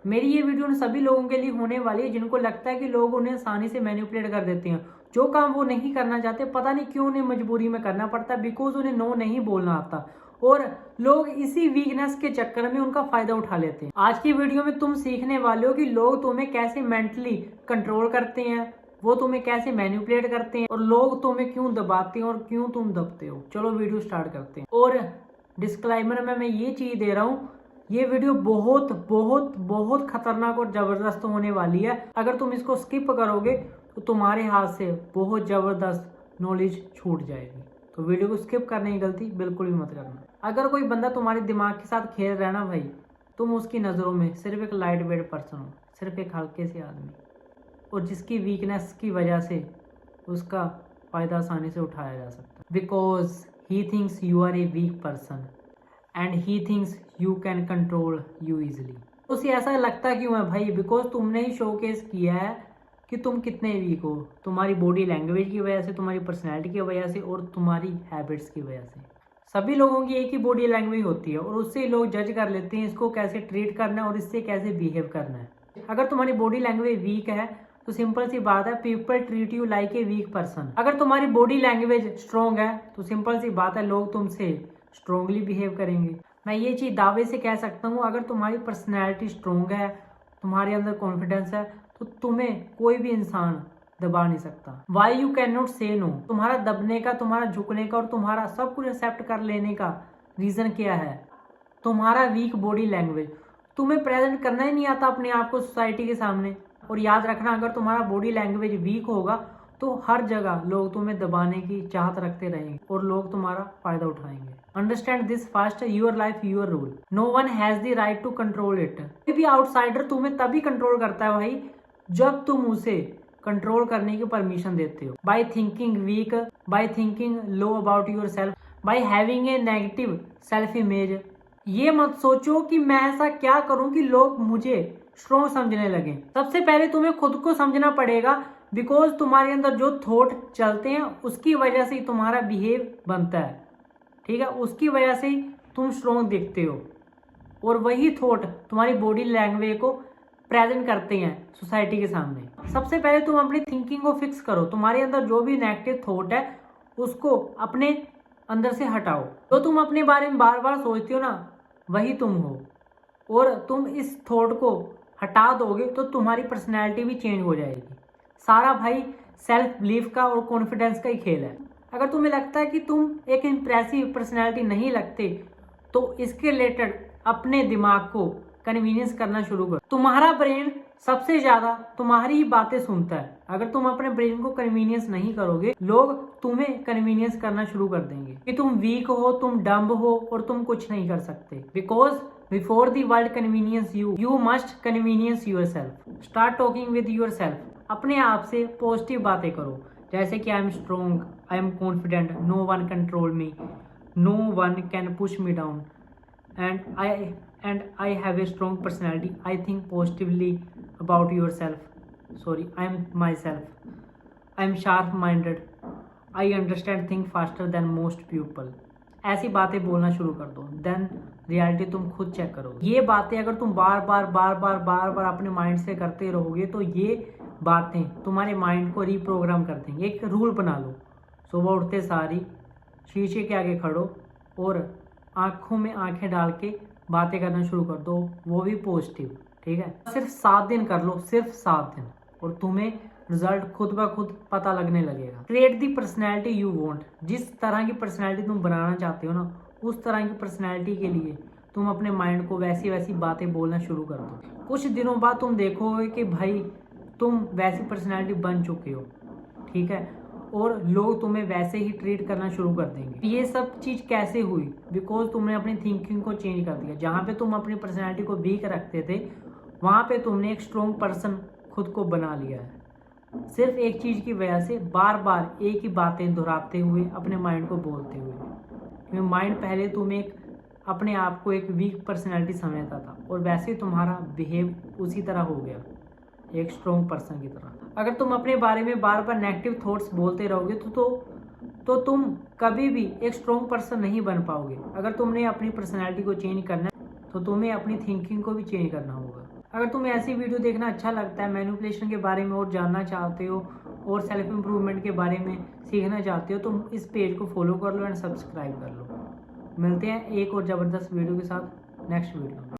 मेरी ये वीडियो उन सभी लोगों के लिए होने वाली है जिनको लगता है कि लोग उन्हें आसानी से मैनिपुलेट कर देते हैं। जो काम वो नहीं करना चाहते, पता नहीं क्यों उन्हें मजबूरी में करना पड़ता है, बिकॉज उन्हें नो नहीं बोलना आता, और लोग इसी वीकनेस के चक्कर में उनका फायदा उठा लेते हैं। आज की वीडियो में तुम सीखने वाले हो कि लोग तुम्हें कैसे मेंटली कंट्रोल करते हैं, वो तुम्हें कैसे मैनिपुलेट करते हैं, और लोग तुम्हें क्यों दबाते हैं और क्यों तुम दबते हो। चलो वीडियो स्टार्ट करते हैं। और डिस्क्लाइमर में मैं ये चीज दे रहा हूँ, ये वीडियो बहुत बहुत बहुत खतरनाक और जबरदस्त होने वाली है। अगर तुम इसको स्किप करोगे तो तुम्हारे हाथ से बहुत जबरदस्त नॉलेज छूट जाएगी। तो वीडियो को स्किप करने की गलती बिल्कुल भी मत करना। अगर कोई बंदा तुम्हारे दिमाग के साथ खेल रहा है ना भाई, तुम उसकी नज़रों में सिर्फ एक लाइट वेट पर्सन हो, सिर्फ एक हल्के से आदमी, और जिसकी वीकनेस की वजह से उसका फ़ायदा आसानी से उठाया जा सकता है। Because he thinks you are a weak person and he thinks you can control you easily. उसे ऐसा लगता क्यों है भाई? बिकॉज तुमने ही शोकेस किया है कि तुम कितने वीक हो, तुम्हारी बॉडी लैंग्वेज की वजह से, तुम्हारी पर्सनैलिटी की वजह से, और तुम्हारी हैबिट्स की वजह से। सभी लोगों की एक ही बॉडी लैंग्वेज होती है और उससे लोग जज कर लेते हैं इसको कैसे ट्रीट करना है और इससे कैसे बिहेव करना है। अगर तुम्हारी बॉडी लैंग्वेज वीक है तो सिंपल सी बात है, people treat you like a weak person. अगर तुम्हारी बॉडी लैंग्वेज स्ट्रॉन्ग है तो सिंपल सी बात है, लोग तुमसे स्ट्रॉन्गली बिहेव करेंगे। मैं ये चीज़ दावे से कह सकता हूँ, अगर तुम्हारी पर्सनैलिटी स्ट्रॉन्ग है, तुम्हारे अंदर कॉन्फिडेंस है, तो तुम्हें कोई भी इंसान दबा नहीं सकता। वाई यू कैन नॉट से नो? तुम्हारा दबने का, तुम्हारा झुकने का और तुम्हारा सब कुछ एक्सेप्ट कर लेने का रीज़न क्या है? तुम्हारा वीक बॉडी लैंग्वेज। तुम्हें प्रेजेंट करना ही नहीं आता अपने आप को सोसाइटी के सामने। और याद रखना, अगर तुम्हारा बॉडी लैंग्वेज वीक होगा तो हर जगह लोग तुम्हें दबाने की चाहत रखते रहेंगे और लोग तुम्हारा फायदा उठाएंगे। Understand this fast, your life your rule, no one has the right to control it. कोई भी आउटसाइडर तुम्हें तभी कंट्रोल करता है भाई जब तुम उसे कंट्रोल करने की परमिशन देते हो। By thinking weak, by thinking low about yourself, by having a negative self image. ये मत सोचो कि मैं ऐसा क्या करूं कि लोग मुझे स्ट्रॉन्ग समझने लगे। सबसे पहले तुम्हें खुद को समझना पड़ेगा, बिकॉज तुम्हारे अंदर जो थॉट चलते हैं उसकी वजह से ही तुम्हारा बिहेव बनता है, ठीक है? उसकी वजह से ही तुम स्ट्रॉन्ग दिखते हो, और वही थॉट तुम्हारी बॉडी लैंग्वेज को प्रेजेंट करते हैं सोसाइटी के सामने। सबसे पहले तुम अपनी थिंकिंग को फिक्स करो। तुम्हारे अंदर जो भी नेगेटिव थॉट है उसको अपने अंदर से हटाओ। जो तुम अपने बारे में बार बार सोचते हो ना, वही तुम हो, और तुम इस थॉट को हटा दोगे तो तुम्हारी पर्सनैलिटी भी चेंज हो जाएगी। सारा भाई सेल्फ बिलीफ का और कॉन्फिडेंस का ही खेल है। अगर तुम्हें लगता है कि तुम एक इम्प्रेसिव पर्सनैलिटी नहीं लगते, तो इसके रिलेटेड अपने दिमाग को कन्वीनियंस करना शुरू करो। तुम्हारा ब्रेन सबसे ज्यादा तुम्हारी ही बातें सुनता है। अगर तुम अपने ब्रेन को कन्वीनियंस नहीं करोगे, लोग तुम्हें कन्वीनियंस करना शुरू कर देंगे कि तुम वीक हो, तुम डम्ब हो और तुम कुछ नहीं कर सकते। Because before the world convenience you must convenience yourself. Start talking with yourself. अपने आप से पॉजिटिव बातें करो, जैसे कि I am strong, I am confident, no one control me, no one can push me down, and I have a strong personality. I think positively about yourself. Sorry, I am myself. I am sharp-minded. I understand things faster than most people. ऐसी बातें बोलना शुरू कर दो, then reality तुम खुद check करोगे। ये बातें अगर तुम बार बार अपने माइंड से करते रहोगे तो ये बातें तुम्हारे माइंड को रीप्रोग्राम कर देंगे। एक रूल बना लो, सुबह उठते सारी शीशे के आगे खड़ो और आंखों में आंखें डाल के बातें करना शुरू कर दो, वो भी पॉजिटिव, ठीक है? सिर्फ 7 दिन कर लो, सिर्फ 7 दिन, और तुम्हें रिजल्ट खुद ब खुद पता लगने लगेगा। Create the personality you want. जिस तरह की पर्सनैलिटी तुम बनाना चाहते हो ना, उस तरह की पर्सनैलिटी के लिए तुम अपने माइंड को वैसी वैसी बातें बोलना शुरू कर दो। कुछ दिनों बाद तुम देखोगे कि भाई तुम वैसी पर्सनैलिटी बन चुके हो, ठीक है? और लोग तुम्हें वैसे ही ट्रीट करना शुरू कर देंगे। ये सब चीज़ कैसे हुई? बिकॉज तुमने अपनी थिंकिंग को चेंज कर दिया। जहाँ पे तुम अपनी पर्सनैलिटी को वीक रखते थे, वहाँ पे तुमने एक स्ट्रॉन्ग पर्सन खुद को बना लिया है, सिर्फ एक चीज़ की वजह से, बार बार एक ही बातें दोहराते हुए, अपने माइंड को बोलते हुए। क्योंकि माइंड पहले तुम्हें अपने आप को एक वीक पर्सनैलिटी समझता था, और वैसे तुम्हारा बिहेव उसी तरह हो गया, एक स्ट्रॉन्ग पर्सन की तरह। अगर तुम अपने बारे में बार बार नेगेटिव थॉट्स बोलते रहोगे तो तुम कभी भी एक स्ट्रॉन्ग पर्सन नहीं बन पाओगे। अगर तुमने अपनी पर्सनैलिटी को चेंज करना है तो तुम्हें अपनी थिंकिंग को भी चेंज करना होगा। अगर तुम्हें ऐसी वीडियो देखना अच्छा लगता है, मैनिपुलेशन के बारे में और जानना चाहते हो और सेल्फ इम्प्रूवमेंट के बारे में सीखना चाहते हो, तो इस पेज को फॉलो कर लो एंड सब्सक्राइब कर लो। मिलते हैं एक और ज़बरदस्त वीडियो के साथ नेक्स्ट वीडियो में।